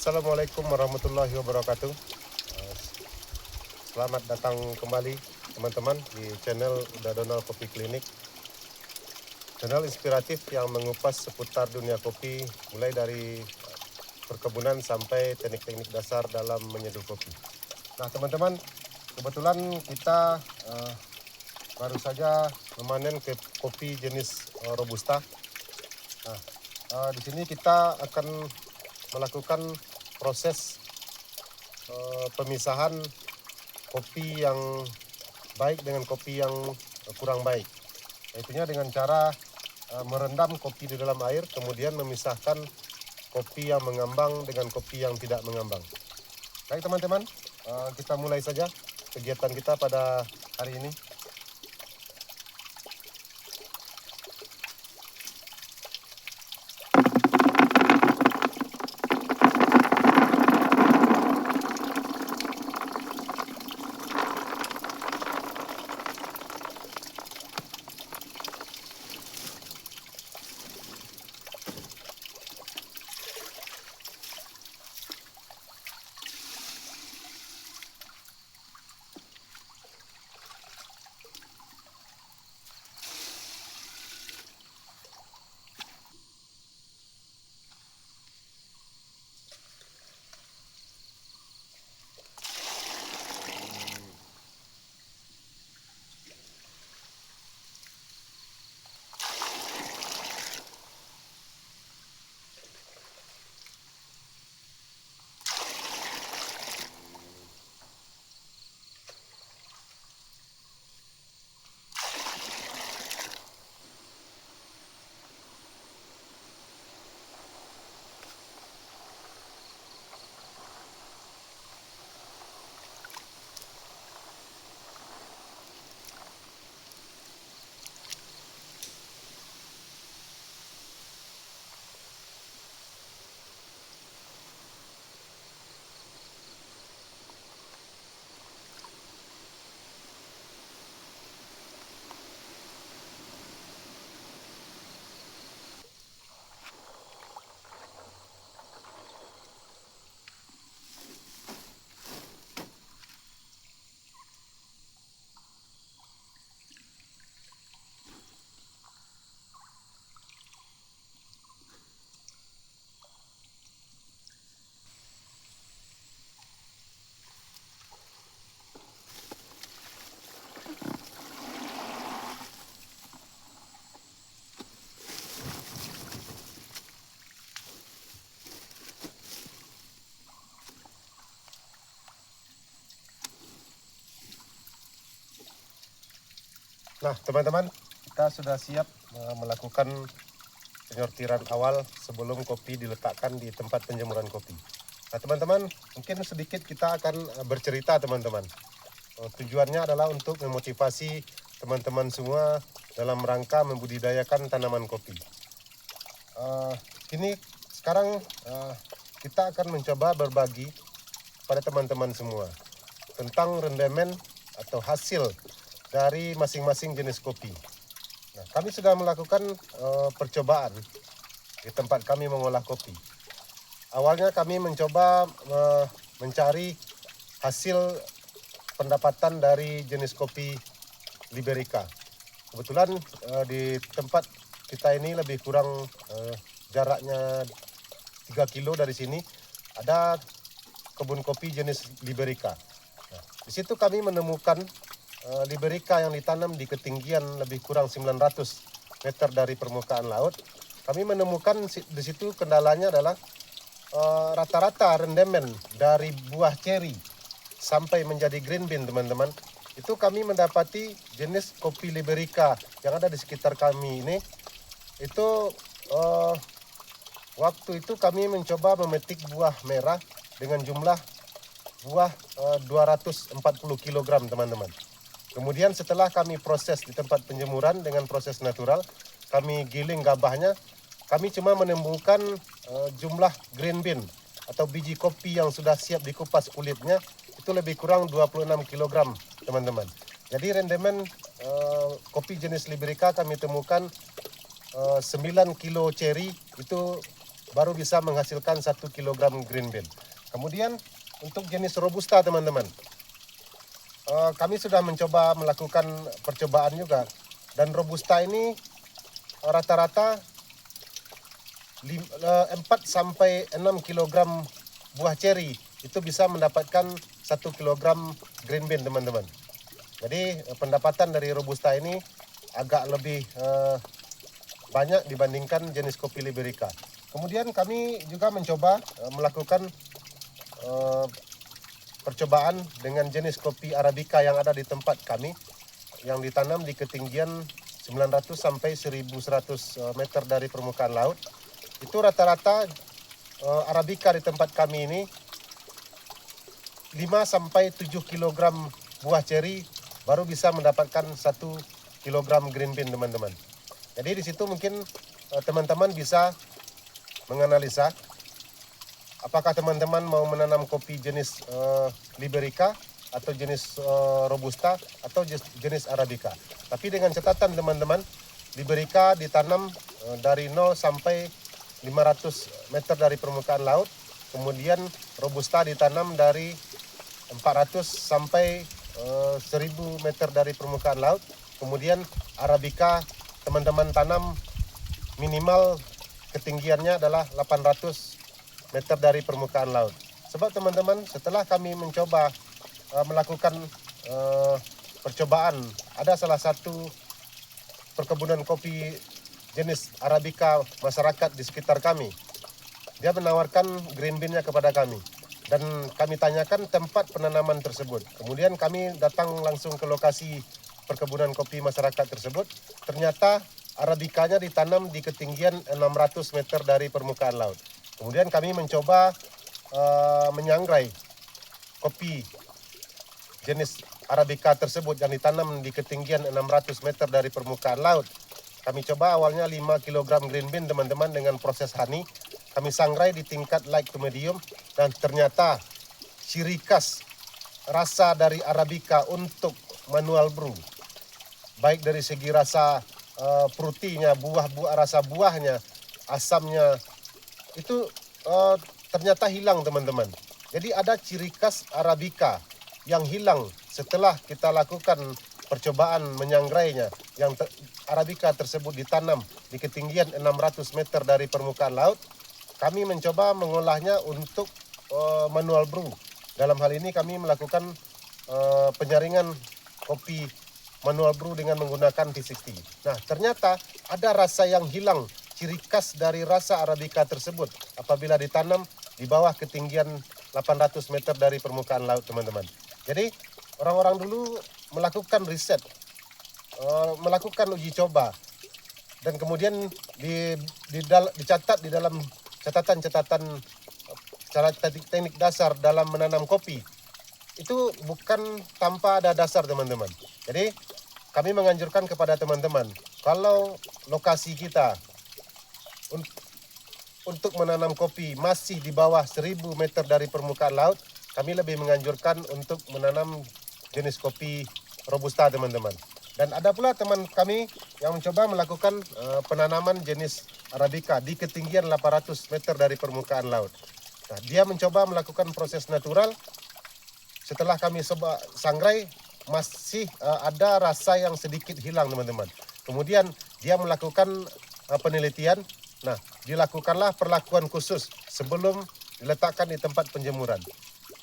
Assalamualaikum warahmatullahi wabarakatuh. Selamat datang kembali teman-teman di channel Uda Donald Kopi Klinik. Channel inspiratif yang mengupas seputar dunia kopi, mulai dari perkebunan sampai teknik-teknik dasar dalam menyeduh kopi. Nah teman-teman, kebetulan kita baru saja memanen kopi jenis Robusta. Nah, di sini kita akan melakukan proses pemisahan kopi yang baik dengan kopi yang kurang baik. Itunya dengan cara merendam kopi di dalam air, kemudian memisahkan kopi yang mengambang dengan kopi yang tidak mengambang. Baik teman-teman, kita mulai saja kegiatan kita pada hari ini. Nah teman-teman, kita sudah siap melakukan penyortiran awal sebelum kopi diletakkan di tempat penjemuran kopi. Nah teman-teman, mungkin sedikit kita akan bercerita teman-teman. Tujuannya adalah untuk memotivasi teman-teman semua dalam rangka membudidayakan tanaman kopi. Kini sekarang kita akan mencoba berbagi pada teman-teman semua tentang rendemen atau hasil dari masing-masing jenis kopi. Nah, kami sudah melakukan percobaan di tempat kami mengolah kopi. Awalnya kami mencoba mencari hasil pendapatan dari jenis kopi Liberica. Kebetulan di tempat kita ini lebih kurang jaraknya 3 kilo dari sini ada kebun kopi jenis Liberica. Nah, di situ kami menemukan Liberica yang ditanam di ketinggian lebih kurang 900 meter dari permukaan laut. Kami menemukan di situ kendalanya adalah rata-rata rendemen dari buah ceri sampai menjadi green bean teman-teman. Itu kami mendapati jenis kopi Liberica yang ada di sekitar kami ini. Itu waktu itu kami mencoba memetik buah merah dengan jumlah buah 240 kg teman-teman. Kemudian setelah kami proses di tempat penjemuran dengan proses natural, kami giling gabahnya, kami cuma menemukan jumlah green bean atau biji kopi yang sudah siap dikupas kulitnya itu lebih kurang 26 kg teman-teman. Jadi rendemen kopi jenis Liberica kami temukan 9 kilo ceri itu baru bisa menghasilkan 1 kilogram green bean. Kemudian untuk jenis robusta teman-teman, kami sudah mencoba melakukan percobaan juga, dan robusta ini rata-rata 4 sampai 6 kilogram buah ceri itu bisa mendapatkan 1 kilogram green bean teman-teman. Jadi pendapatan dari robusta ini agak lebih banyak dibandingkan jenis kopi liberica. Kemudian kami juga mencoba melakukan percobaan dengan jenis kopi arabica yang ada di tempat kami, yang ditanam di ketinggian 900 sampai 1100 meter dari permukaan laut. Itu rata-rata arabica di tempat kami ini 5 sampai 7 kilogram buah ceri baru bisa mendapatkan 1 kilogram green bean teman-teman. Jadi di situ mungkin teman-teman bisa menganalisa apakah teman-teman mau menanam kopi jenis liberica atau jenis robusta atau jenis arabica. Tapi dengan catatan teman-teman, liberica ditanam dari 0 sampai 500 meter dari permukaan laut, kemudian robusta ditanam dari 400 sampai 1000 meter dari permukaan laut, kemudian arabica teman-teman tanam minimal ketinggiannya adalah 800 meter dari permukaan laut. Sebab teman-teman, setelah kami mencoba melakukan percobaan, ada salah satu perkebunan kopi jenis arabica masyarakat di sekitar kami. Dia menawarkan green bean-nya kepada kami dan kami tanyakan tempat penanaman tersebut. Kemudian kami datang langsung ke lokasi perkebunan kopi masyarakat tersebut. Ternyata arabicanya ditanam di ketinggian 600 meter dari permukaan laut. Kemudian kami mencoba menyangrai kopi jenis arabica tersebut yang ditanam di ketinggian 600 meter dari permukaan laut. Kami coba awalnya 5 kg green bean teman-teman dengan proses honey. Kami sangrai di tingkat light to medium dan ternyata ciri khas rasa dari arabica untuk manual brew, baik dari segi rasa frutinya, rasa buahnya, asamnya, itu ternyata hilang teman-teman. Jadi ada ciri khas arabica yang hilang setelah kita lakukan percobaan menyangrainya, yang arabica tersebut ditanam di ketinggian 600 meter dari permukaan laut. Kami mencoba mengolahnya untuk manual brew. Dalam hal ini kami melakukan penyaringan kopi manual brew dengan menggunakan V60. Nah, ternyata ada rasa yang hilang, ciri khas dari rasa arabica tersebut apabila ditanam di bawah ketinggian 800 meter dari permukaan laut, teman-teman. Jadi, orang-orang dulu melakukan riset, melakukan uji coba, dan kemudian dicatat di dalam catatan-catatan cara teknik dasar dalam menanam kopi. Itu bukan tanpa ada dasar, teman-teman. Jadi kami menganjurkan kepada teman-teman, kalau lokasi kita untuk menanam kopi masih di bawah 1000 meter dari permukaan laut, kami lebih menganjurkan untuk menanam jenis kopi robusta, teman-teman. Dan ada pula teman kami yang mencoba melakukan penanaman jenis arabica di ketinggian 800 meter dari permukaan laut. Nah, dia mencoba melakukan proses natural. Setelah kami sangrai, masih ada rasa yang sedikit hilang, teman-teman. Kemudian dia melakukan penelitian. Nah, dilakukanlah perlakuan khusus sebelum diletakkan di tempat penjemuran.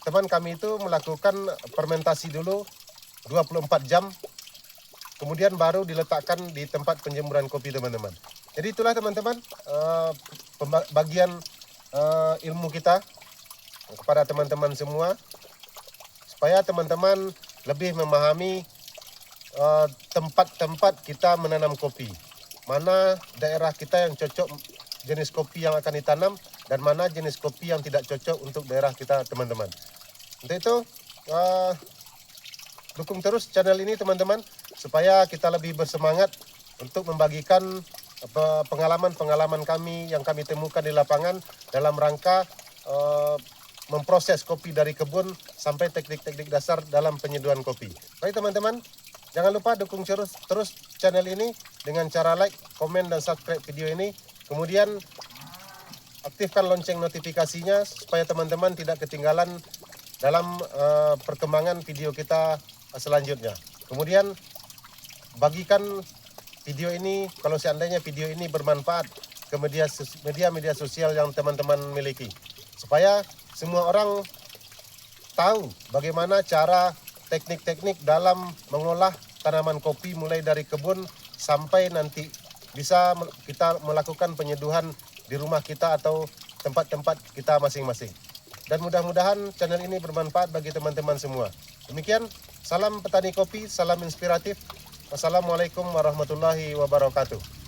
Teman kami itu melakukan fermentasi dulu 24 jam, kemudian baru diletakkan di tempat penjemuran kopi, teman-teman. Jadi itulah teman-teman bagian ilmu kita kepada teman-teman semua, supaya teman-teman lebih memahami tempat-tempat kita menanam kopi. Mana daerah kita yang cocok jenis kopi yang akan ditanam dan mana jenis kopi yang tidak cocok untuk daerah kita, teman-teman. Untuk itu dukung terus channel ini, teman-teman, supaya kita lebih bersemangat untuk membagikan pengalaman-pengalaman kami yang kami temukan di lapangan dalam rangka memproses kopi dari kebun sampai teknik-teknik dasar dalam penyeduhan kopi. Baik teman-teman, jangan lupa dukung terus channel ini dengan cara like, komen, dan subscribe video ini. Kemudian aktifkan lonceng notifikasinya supaya teman-teman tidak ketinggalan dalam perkembangan video kita selanjutnya. Kemudian bagikan video ini kalau seandainya video ini bermanfaat ke media sosial yang teman-teman miliki, supaya semua orang tahu bagaimana cara teknik-teknik dalam mengolah tanaman kopi mulai dari kebun sampai nanti bisa kita melakukan penyeduhan di rumah kita atau tempat-tempat kita masing-masing. Dan mudah-mudahan channel ini bermanfaat bagi teman-teman semua. Demikian, salam petani kopi, salam inspiratif. Wassalamualaikum warahmatullahi wabarakatuh.